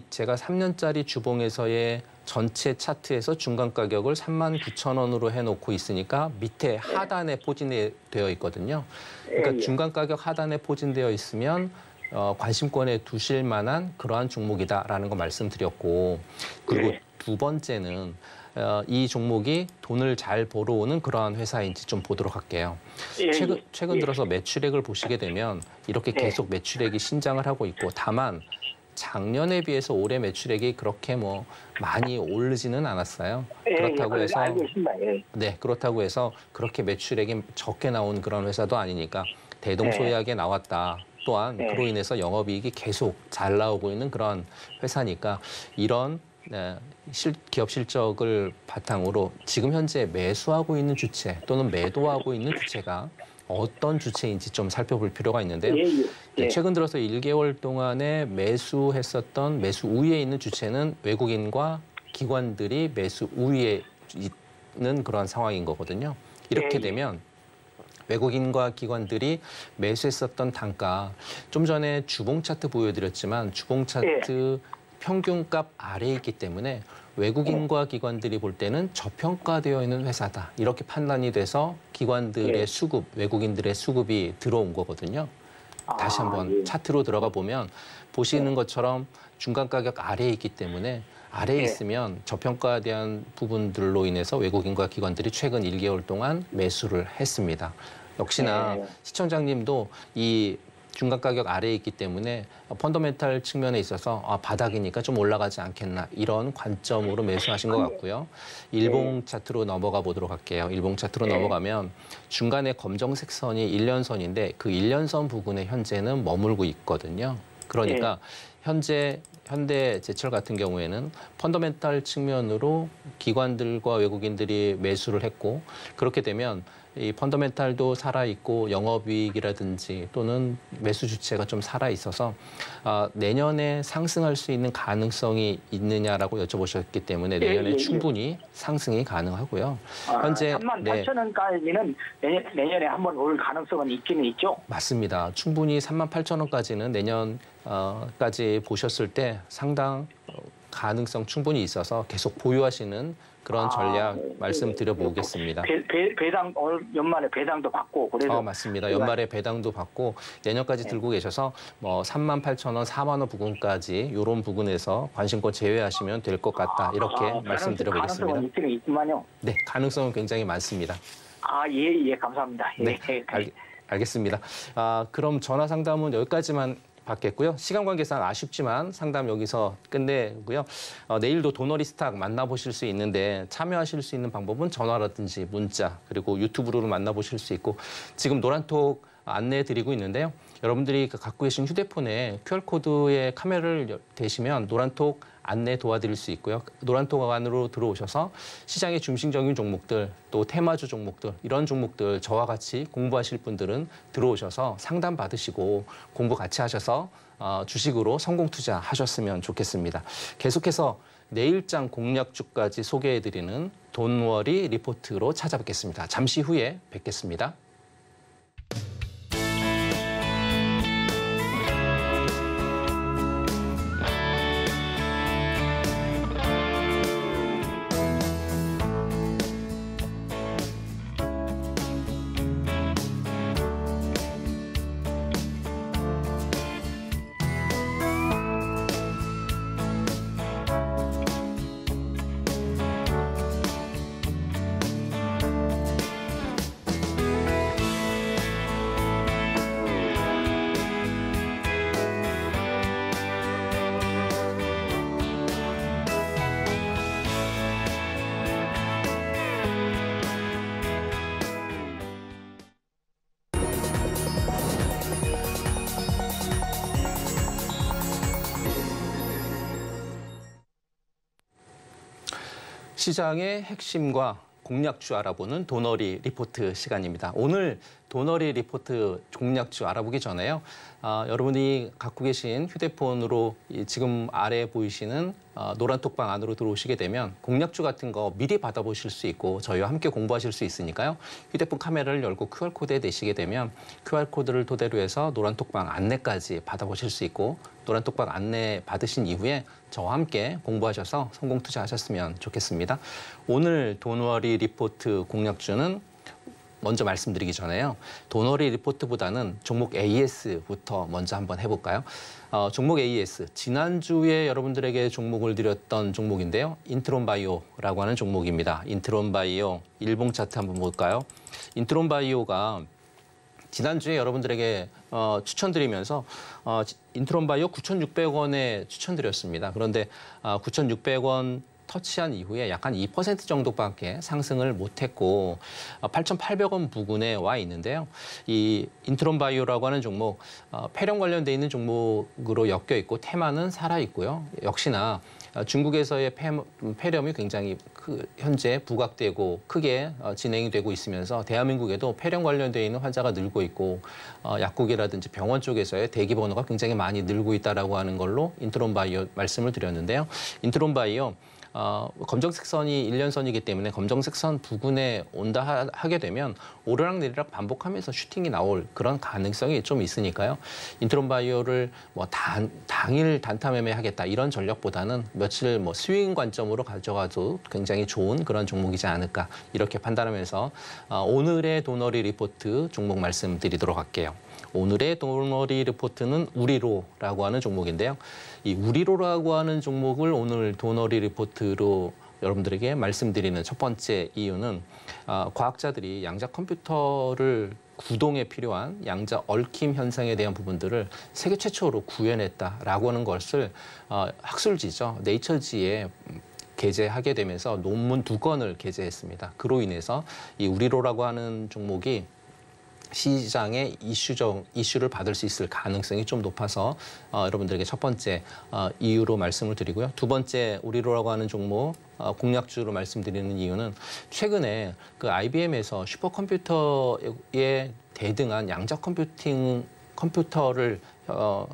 제가 3년짜리 주봉에서의 전체 차트에서 중간 가격을 39,000원으로 해놓고 있으니까 밑에 하단에 포진되어 있거든요. 그러니까 중간 가격 하단에 포진되어 있으면 관심권에 두실 만한 그러한 종목이다라는 거 말씀드렸고, 그리고 두 번째는 이 종목이 돈을 잘 벌어오는 그러한 회사인지 좀 보도록 할게요. 최근 들어서 매출액을 보시게 되면 이렇게 계속 매출액이 신장을 하고 있고, 다만 작년에 비해서 올해 매출액이 그렇게 뭐 많이 오르지는 않았어요. 그렇다고 해서 그렇다고 해서 그렇게 매출액이 적게 나온 그런 회사도 아니니까 대동소이하게 나왔다. 또한 그로 인해서 영업이익이 계속 잘 나오고 있는 그런 회사니까 이런 기업 실적을 바탕으로 지금 현재 매수하고 있는 주체 또는 매도하고 있는 주체가 어떤 주체인지 좀 살펴볼 필요가 있는데요. 최근 들어서 1개월 동안에 매수했었던 매수 우위에 있는 주체는 외국인과 기관들이 매수 우위에 있는 그런 상황인 거거든요. 이렇게 되면 외국인과 기관들이 매수했었던 단가, 좀 전에 주봉 차트 보여드렸지만 주봉 차트 평균값 아래에 있기 때문에 외국인과 기관들이 볼 때는 저평가되어 있는 회사다. 이렇게 판단이 돼서 기관들의 수급, 외국인들의 수급이 들어온 거거든요. 다시 한번 차트로 들어가 보면 보시는 것처럼 중간 가격 아래에 있기 때문에 아래에 있으면 저평가에 대한 부분들로 인해서 외국인과 기관들이 최근 1개월 동안 매수를 했습니다. 역시나 시청자님도 이 중간 가격 아래에 있기 때문에 펀더멘탈 측면에 있어서 바닥이니까 좀 올라가지 않겠나 이런 관점으로 매수하신 것 같고요. 일봉 차트로 넘어가 보도록 할게요. 일봉 차트로 넘어가면 중간에 검정색 선이 1년선인데 그 1년선 부근에 현재는 머물고 있거든요. 그러니까 현대제철 같은 경우에는 펀더멘탈 측면으로 기관들과 외국인들이 매수를 했고, 그렇게 되면 이 펀더멘탈도 살아있고 영업이익이라든지 또는 매수 주체가 좀 살아있어서 내년에 상승할 수 있는 가능성이 있느냐라고 여쭤보셨기 때문에 내년에 충분히 상승이 가능하고요. 현재 38,000원까지는 내년에 한번 올 가능성은 있기는 있죠? 맞습니다. 충분히 38,000원까지는 내년까지 보셨을 때 상당 가능성 충분히 있어서 계속 보유하시는 그런 전략 말씀드려 보겠습니다. 배당 연말에 배당도 받고 그래서 맞습니다. 연말에 배당도 받고 내년까지 들고 계셔서 뭐 38,000원, 4만 원 부근까지 이런 부분에서 관심권 제외하시면 될 것 같다. 이렇게 말씀드려 보겠습니다. 가능성은 있기는 있지만요. 네, 가능성은 굉장히 많습니다. 감사합니다. 네, 알겠습니다. 그럼 전화 상담은 여기까지만 받겠고요. 시간 관계상 아쉽지만 상담 여기서 끝내고요. 내일도 도너리 스탁 만나보실 수 있는데 참여하실 수 있는 방법은 전화라든지 문자 그리고 유튜브로 만나보실 수 있고, 지금 노란톡 안내해드리고 있는데요. 여러분들이 갖고 계신 휴대폰에 QR코드에 카메라를 대시면 노란톡 안내 도와드릴 수 있고요. 노란톡 안으로 들어오셔서 시장의 중심적인 종목들, 또 테마주 종목들, 이런 종목들 저와 같이 공부하실 분들은 들어오셔서 상담 받으시고 공부 같이 하셔서 주식으로 성공 투자하셨으면 좋겠습니다. 계속해서 내일장 공략주까지 소개해드리는 돈워리 리포트로 찾아뵙겠습니다. 잠시 후에 뵙겠습니다. 시장의 핵심과 공략주 알아보는 도너리 리포트 시간입니다. 오늘 도너리 리포트 공략주 알아보기 전에요. 여러분이 갖고 계신 휴대폰으로 지금 아래에 보이시는 노란 톡방 안으로 들어오시게 되면 공략주 같은 거 미리 받아보실 수 있고 저희와 함께 공부하실 수 있으니까요. 휴대폰 카메라를 열고 QR코드에 내시게 되면 QR코드를 토대로 해서 노란 톡방 안내까지 받아보실 수 있고 노란 톡방 안내 받으신 이후에 저와 함께 공부하셔서 성공 투자하셨으면 좋겠습니다. 오늘 도너리 리포트 공략주는 먼저 말씀드리기 전에요. 도너리 리포트보다는 종목 AS부터 먼저 한번 해볼까요? 종목 AS, 지난주에 여러분들에게 종목을 드렸던 종목인데요. 인트론바이오라고 하는 종목입니다. 인트론바이오 일봉 차트 한번 볼까요? 인트론바이오가 지난주에 여러분들에게 추천드리면서 인트론바이오 9,600원에 추천드렸습니다. 그런데 9,600원 터치한 이후에 약 한 2% 정도밖에 상승을 못했고 8,800원 부근에 와 있는데요. 이 인트론바이오라고 하는 종목, 폐렴 관련돼 있는 종목으로 엮여 있고 테마는 살아 있고요. 역시나 중국에서의 폐렴이 굉장히 현재 부각되고 크게 진행이 되고 있으면서 대한민국에도 폐렴 관련돼 있는 환자가 늘고 있고 약국이라든지 병원 쪽에서의 대기 번호가 굉장히 많이 늘고 있다라고 하는 걸로 인트론바이오 말씀을 드렸는데요. 인트론바이오 검정색 선이 1년선이기 때문에 검정색 선 부근에 온다 하게 되면 오르락내리락 반복하면서 슈팅이 나올 그런 가능성이 좀 있으니까요. 인트론바이오를 뭐 당일 단타 매매하겠다 이런 전략보다는 며칠 뭐 스윙 관점으로 가져가도 굉장히 좋은 그런 종목이지 않을까 이렇게 판단하면서 오늘의 도너리 리포트 종목 말씀드리도록 할게요. 오늘의 도너리 리포트는 우리로라고 하는 종목인데요. 이 우리로라고 하는 종목을 오늘 도너리 리포트로 여러분들에게 말씀드리는 첫 번째 이유는 과학자들이 양자 컴퓨터를 구동에 필요한 양자 얽힘 현상에 대한 부분들을 세계 최초로 구현했다라고 하는 것을 학술지죠. 네이처지에 게재하게 되면서 논문 2건을 게재했습니다. 그로 인해서 이 우리로라고 하는 종목이 시장의 이슈를 받을 수 있을 가능성이 좀 높아서 여러분들에게 첫 번째 이유로 말씀을 드리고요. 두 번째 우리로라고 하는 종목 공략주로 말씀드리는 이유는 최근에 그 IBM에서 슈퍼컴퓨터에 대등한 양자 컴퓨터를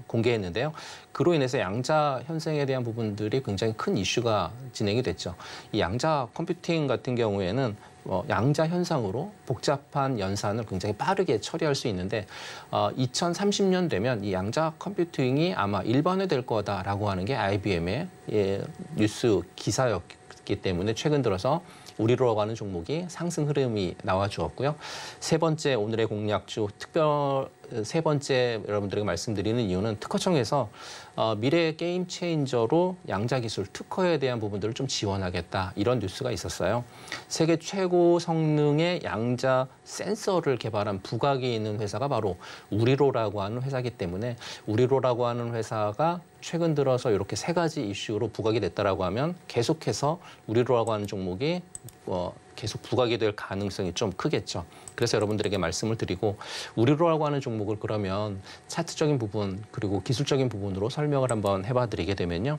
공개했는데요. 그로 인해서 양자 현상에 대한 부분들이 굉장히 큰 이슈가 진행이 됐죠. 이 양자 컴퓨팅 같은 경우에는 양자 현상으로 복잡한 연산을 굉장히 빠르게 처리할 수 있는데 2030년 되면 이 양자 컴퓨팅이 아마 일반화될 거다라고 하는 게 IBM의 뉴스 기사였기 때문에 최근 들어서 우리로라고 하는 종목이 상승 흐름이 나와주었고요. 세 번째 오늘의 공략주 세 번째 여러분들에게 말씀드리는 이유는 특허청에서 미래 게임 체인저로 양자 기술 특허에 대한 부분들을 좀 지원하겠다 이런 뉴스가 있었어요. 세계 최고 성능의 양자 센서를 개발한 부각이 있는 회사가 바로 우리로라고 하는 회사이기 때문에 우리로라고 하는 회사가 최근 들어서 이렇게 세 가지 이슈로 부각이 됐다라고 하면 계속해서 우리로라고 하는 종목이 계속 부각이 될 가능성이 좀 크겠죠. 그래서 여러분들에게 말씀을 드리고 우리로라고 하는 종목을 그러면 차트적인 부분 그리고 기술적인 부분으로 설명을 한번 해봐 드리게 되면요.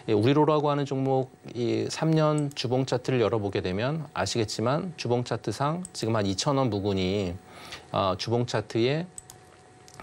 우리로라고 하는 종목 이 3년 주봉 차트를 열어보게 되면 아시겠지만 주봉 차트상 지금 한 2,000원 부근이 주봉 차트의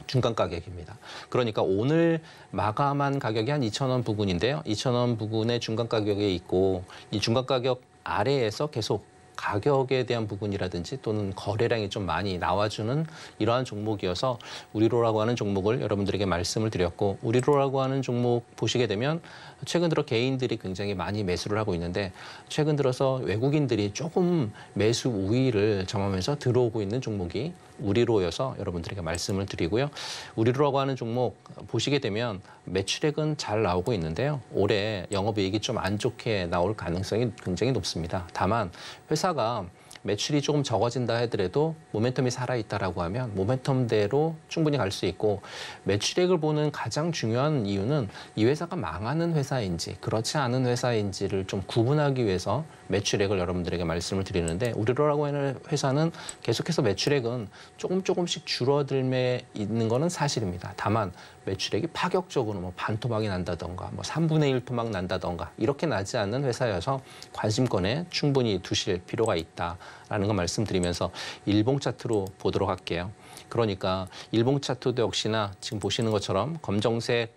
중간 가격입니다. 그러니까 오늘 마감한 가격이 한 2,000원 부근인데요. 2,000원 부근의 중간 가격에 있고 이 중간 가격 아래에서 계속 가격에 대한 부분이라든지 또는 거래량이 좀 많이 나와주는 이러한 종목이어서 우리로라고 하는 종목을 여러분들에게 말씀을 드렸고 우리로라고 하는 종목 보시게 되면 최근 들어 개인들이 굉장히 많이 매수를 하고 있는데 최근 들어서 외국인들이 조금 매수 우위를 점하면서 들어오고 있는 종목이 우리로여서 여러분들에게 말씀을 드리고요. 우리로라고 하는 종목 보시게 되면 매출액은 잘 나오고 있는데요. 올해 영업이익이 좀 안 좋게 나올 가능성이 굉장히 높습니다. 다만 회사가 매출이 조금 적어진다 하더라도 모멘텀이 살아있다라고 하면 모멘텀대로 충분히 갈 수 있고 매출액을 보는 가장 중요한 이유는 이 회사가 망하는 회사인지 그렇지 않은 회사인지를 좀 구분하기 위해서 매출액을 여러분들에게 말씀을 드리는데 우리로라고 하는 회사는 계속해서 매출액은 조금씩 줄어들며 있는 거는 사실입니다. 다만 매출액이 파격적으로 뭐 반토막이 난다던가 뭐 3분의 1 토막 난다던가 이렇게 나지 않는 회사여서 관심권에 충분히 두실 필요가 있다라는 거 말씀드리면서 일봉 차트로 보도록 할게요. 그러니까 일봉 차트도 역시나 지금 보시는 것처럼 검정색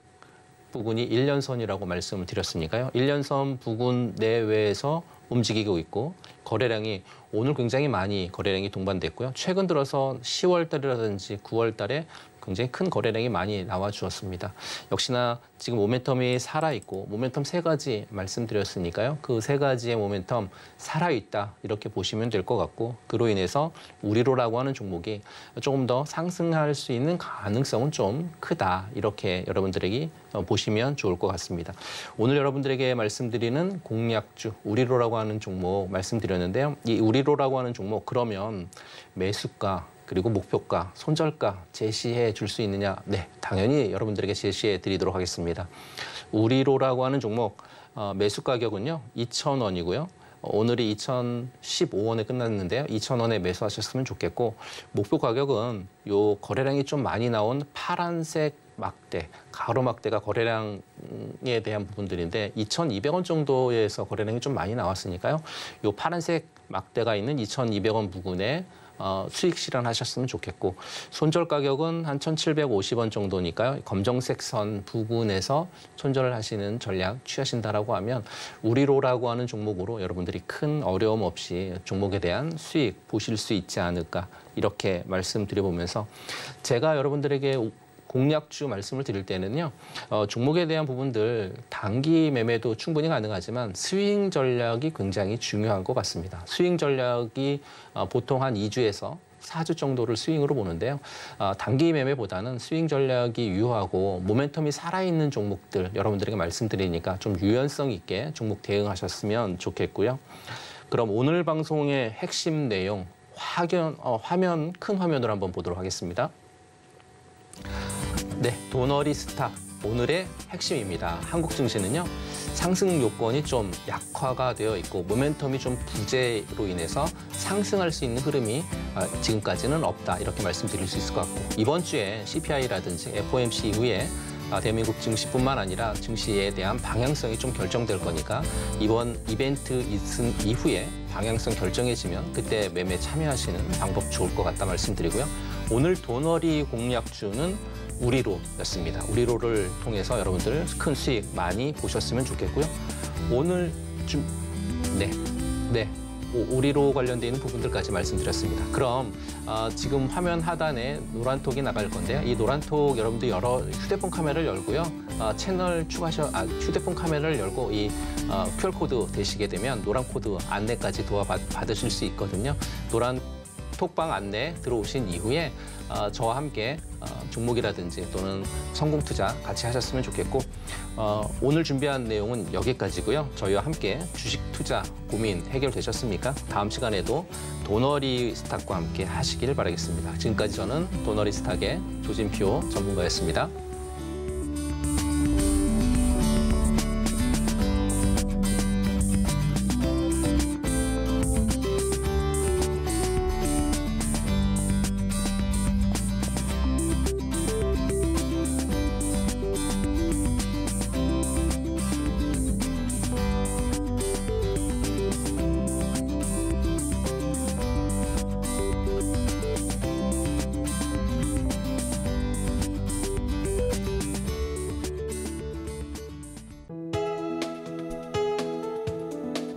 부근이 1년선이라고 말씀을 드렸으니까요. 1년선 부근 내외에서 움직이고 있고 거래량이 오늘 굉장히 많이 거래량이 동반됐고요. 최근 들어서 10월 달이라든지 9월 달에 굉장히 큰 거래량이 많이 나와 주었습니다. 역시나 지금 모멘텀이 살아있고 모멘텀 3가지 말씀드렸으니까요. 그 3가지의 모멘텀 살아있다 이렇게 보시면 될 것 같고 그로 인해서 우리로라고 하는 종목이 조금 더 상승할 수 있는 가능성은 좀 크다 이렇게 여러분들에게 보시면 좋을 것 같습니다. 오늘 여러분들에게 말씀드리는 공략주 우리로라고 하는 종목 말씀드렸는데요. 이 우리로라고 하는 종목 그러면 매수가 그리고 목표가, 손절가 제시해 줄 수 있느냐? 네, 당연히 여러분들에게 제시해 드리도록 하겠습니다. 우리로라고 하는 종목 매수 가격은요. 2,000원이고요. 오늘이 2,015원에 끝났는데요. 2,000원에 매수하셨으면 좋겠고 목표 가격은 요 거래량이 좀 많이 나온 파란색 막대, 가로막대가 거래량에 대한 부분들인데 2,200원 정도에서 거래량이 좀 많이 나왔으니까요. 요 파란색 막대가 있는 2,200원 부근에 수익 실현하셨으면 좋겠고 손절 가격은 한 1,750원 정도니까요. 검정색 선 부근에서 손절을 하시는 전략 취하신다라고 하면 우리로라고 하는 종목으로 여러분들이 큰 어려움 없이 종목에 대한 수익 보실 수 있지 않을까 이렇게 말씀드려보면서 제가 여러분들에게 공략주 말씀을 드릴 때는요. 종목에 대한 부분들 단기 매매도 충분히 가능하지만 스윙 전략이 굉장히 중요한 것 같습니다. 스윙 전략이 보통 한 2주에서 4주 정도를 스윙으로 보는데요. 단기 매매보다는 스윙 전략이 유효하고 모멘텀이 살아있는 종목들 여러분들에게 말씀드리니까 좀 유연성 있게 종목 대응하셨으면 좋겠고요. 그럼 오늘 방송의 핵심 내용 화면 큰 화면으로 한번 보도록 하겠습니다. 네, 도너리 스탁 오늘의 핵심입니다. 한국 증시는요. 상승 요건이 좀 약화가 되어 있고 모멘텀이 좀 부재로 인해서 상승할 수 있는 흐름이 지금까지는 없다. 이렇게 말씀드릴 수 있을 것 같고 이번 주에 CPI라든지 FOMC 이후에 대한민국 증시뿐만 아니라 증시에 대한 방향성이 좀 결정될 거니까 이번 이벤트 있은 이후에 방향성 결정해지면 그때 매매 참여하시는 방법 좋을 것 같다 말씀드리고요. 오늘 도너리 공략주는 우리로였습니다. 우리로를 통해서 여러분들 큰 수익 많이 보셨으면 좋겠고요. 오늘 우리로 관련되어 있는 부분들까지 말씀드렸습니다. 그럼 지금 화면 하단에 노란톡이 나갈 건데요. 이 노란톡 여러분들 휴대폰 카메라를 열고요. 채널 휴대폰 카메라를 열고 이 QR코드 되시게 되면 노란 코드 안내까지 받으실 수 있거든요. 노란 톡방 안내 들어오신 이후에 저와 함께 종목이라든지 또는 성공 투자 같이 하셨으면 좋겠고 오늘 준비한 내용은 여기까지고요. 저희와 함께 주식 투자 고민 해결되셨습니까? 다음 시간에도 도너리 스탁과 함께 하시길 바라겠습니다. 지금까지 저는 도너리 스탁의 조진표 전문가였습니다.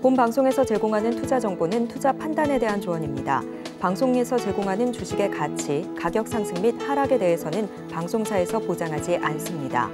본 방송에서 제공하는 투자 정보는 투자 판단에 대한 조언입니다. 방송에서 제공하는 주식의 가치, 가격 상승 및 하락에 대해서는 방송사에서 보장하지 않습니다.